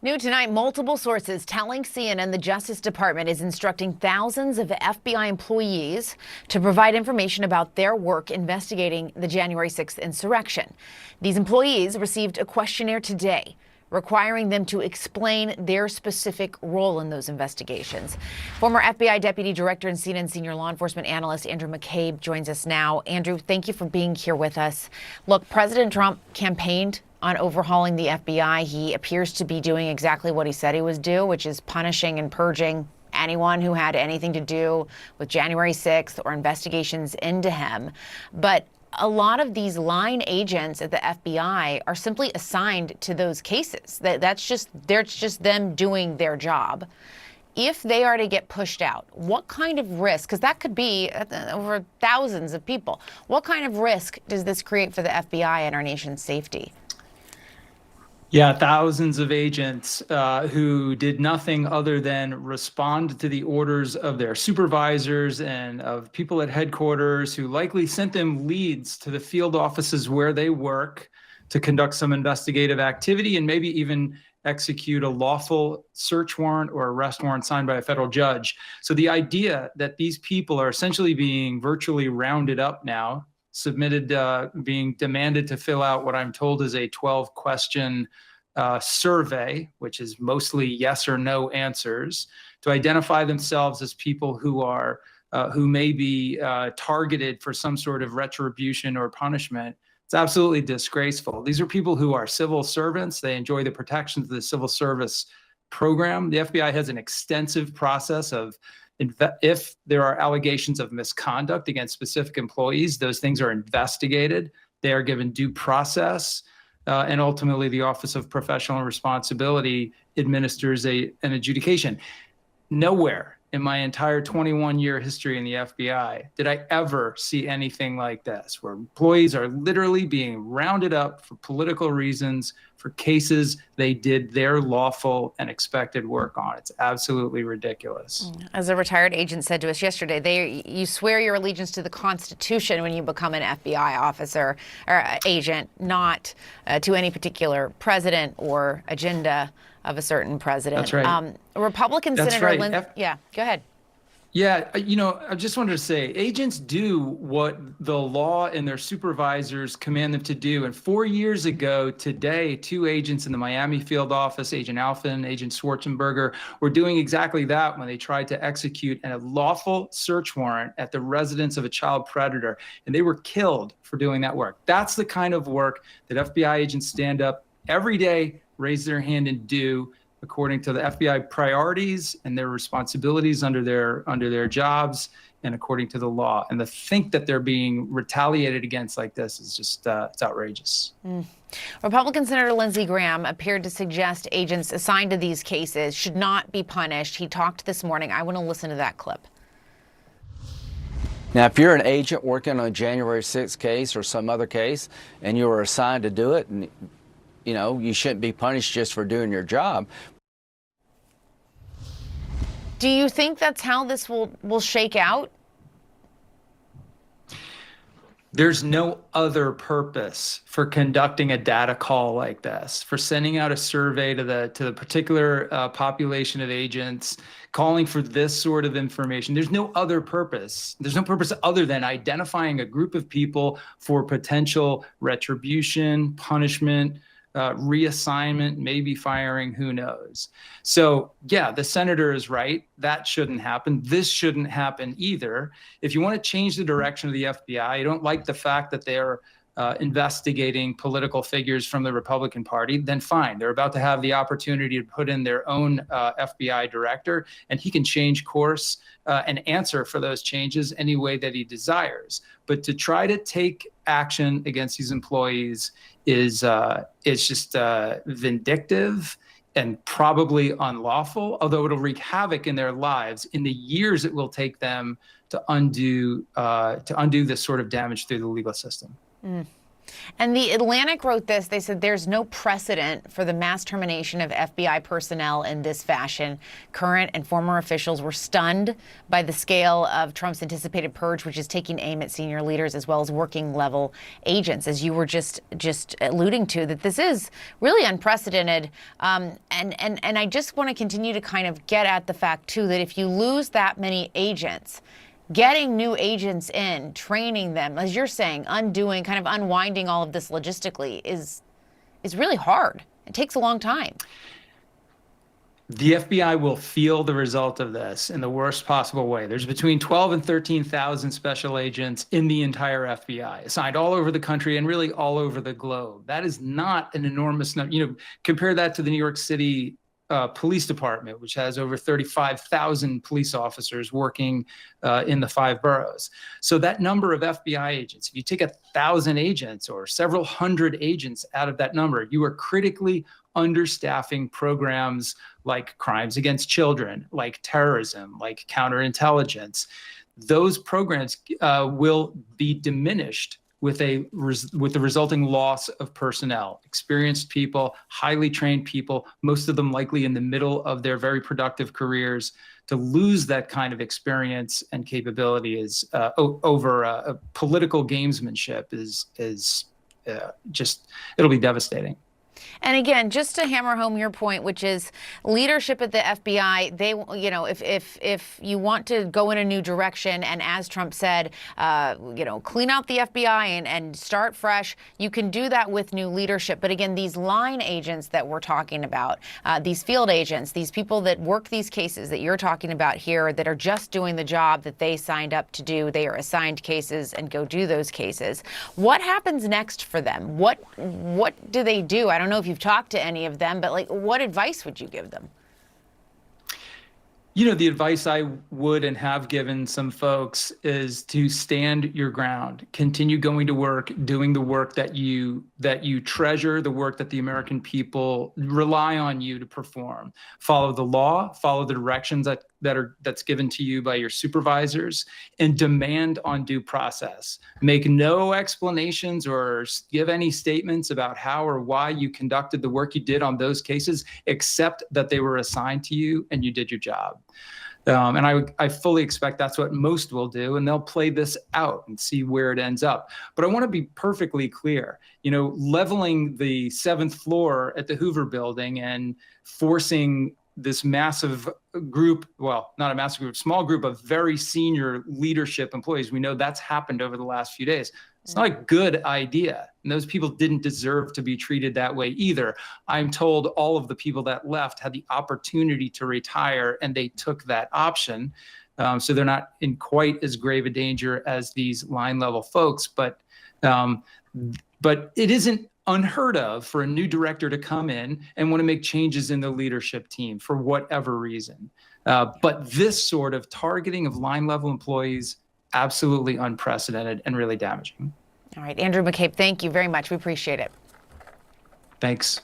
New tonight, multiple sources telling CNN the Justice Department is instructing thousands of FBI employees to provide information about their work investigating the January 6th insurrection. These employees received a questionnaire today requiring them to explain their specific role in those investigations. Former FBI Deputy Director and CNN Senior Law Enforcement Analyst Andrew McCabe joins us now. Andrew, thank you for being here with us. Look, President Trump campaigned on overhauling the FBI. He appears to be doing exactly what he said he would do, which is punishing and purging anyone who had anything to do with January 6th or investigations into him. But a lot of these line agents at the FBI are simply assigned to those cases. They're just them doing their job. If they are to get pushed out, what kind of risk, because that could be over thousands of people, what kind of risk does this create for the FBI and our nation's safety? Yeah, thousands of agents who did nothing other than respond to the orders of their supervisors and of people at headquarters who likely sent them leads to the field offices where they work to conduct some investigative activity and maybe even execute a lawful search warrant or arrest warrant signed by a federal judge. So the idea that these people are essentially being virtually rounded up now, being demanded to fill out what I'm told is a 12-question survey, which is mostly yes or no answers, to identify themselves as people who may be targeted for some sort of retribution or punishment. It's absolutely disgraceful. These are people who are civil servants. They enjoy the protections of the civil service program. The FBI has an extensive process of if there are allegations of misconduct against specific employees, those things are investigated. They are given due process, and ultimately the Office of Professional Responsibility administers an adjudication. Nowhere in my entire 21-year history in the FBI did I ever see anything like this, where employees are literally being rounded up for political reasons, for cases they did their lawful and expected work on. It's absolutely ridiculous. As a retired agent said to us yesterday, you swear your allegiance to the Constitution when you become an FBI officer or agent, not to any particular president or agenda of a certain president. That's right. Republican That's Senator right. Lindsey, yeah, go ahead. Yeah, I just wanted to say, agents do what the law and their supervisors command them to do. And 4 years ago today, 2 agents in the Miami field office, Agent Alpha and Agent Schwarzenberger, were doing exactly that when they tried to execute a lawful search warrant at the residence of a child predator. And they were killed for doing that work. That's the kind of work that FBI agents stand up every day, raise their hand and do, according to the FBI priorities and their responsibilities under their jobs and according to the law. And to think that they're being retaliated against like this is just it's outrageous. Republican Senator Lindsey Graham appeared to suggest agents assigned to these cases should not be punished. He talked this morning. I want to listen to that clip. Now, if you're an agent working on a January 6th case or some other case and you were assigned to do it, and you shouldn't be punished just for doing your job. Do you think that's how this will shake out? There's no other purpose for conducting a data call like this, for sending out a survey to the particular population of agents, calling for this sort of information. There's no other purpose. There's no purpose other than identifying a group of people for potential retribution, punishment, reassignment, maybe firing, who knows. So yeah, the senator is right. That shouldn't happen. This shouldn't happen either. If you want to change the direction of the FBI, you don't like the fact that they're investigating political figures from the Republican Party, then fine. They're about to have the opportunity to put in their own FBI director, and he can change course and answer for those changes any way that he desires. But to try to take action against these employees is just vindictive and probably unlawful, although it'll wreak havoc in their lives in the years it will take them to undo this sort of damage through the legal system. And The Atlantic wrote this. They said there's no precedent for the mass termination of FBI personnel in this fashion. Current and former officials were stunned by the scale of Trump's anticipated purge, which is taking aim at senior leaders as well as working level agents, as you were just alluding to, that this is really unprecedented. And I just want to continue to kind of get at the fact, too, that if you lose that many agents, getting new agents in, training them, as you're saying, undoing, kind of unwinding all of this logistically is really hard. It takes a long time. The FBI will feel the result of this in the worst possible way. There's between 12 and 13,000 special agents in the entire FBI, assigned all over the country and really all over the globe. That is not an enormous number. You know, compare that to the New York City Police Department, which has over 35,000 police officers working in the 5 boroughs. So that number of FBI agents, if you take 1,000 agents or several hundred agents out of that number, you are critically understaffing programs like crimes against children, like terrorism, like counterintelligence. Those programs will be diminished with the resulting loss of personnel, experienced people, highly trained people, most of them likely in the middle of their very productive careers. To lose that kind of experience and capability is over a political gamesmanship is just, it'll be devastating. And again, just to hammer home your point, which is leadership at the FBI, they, you know, if you want to go in a new direction and, as Trump said, you know, clean out the FBI and start fresh, you can do that with new leadership. But again, these line agents that we're talking about, these field agents, these people that work these cases that you're talking about here, that are just doing the job that they signed up to do, they are assigned cases and go do those cases. What happens next for them? What do they do? I don't know if you've talked to any of them, but like, what advice would you give them? You know, the advice I would and have given some folks is to stand your ground, continue going to work, doing the work that you treasure, the work that the American people rely on you to perform. Follow the law, follow the directions that's given to you by your supervisors, and demand on due process. Make no explanations or give any statements about how or why you conducted the work you did on those cases, except that they were assigned to you and you did your job. And I fully expect that's what most will do, and they'll play this out and see where it ends up. But I want to be perfectly clear, you know, leveling the 7th floor at the Hoover Building and forcing this massive group, well, not a massive group, small group of very senior leadership employees. We know that's happened over the last few days. It's not a good idea. And those people didn't deserve to be treated that way either. I'm told all of the people that left had the opportunity to retire and they took that option. So they're not in quite as grave a danger as these line level folks, but it isn't unheard of for a new director to come in and want to make changes in the leadership team for whatever reason. But this sort of targeting of line level employees, absolutely unprecedented and really damaging. All right, Andrew McCabe, thank you very much. We appreciate it. Thanks.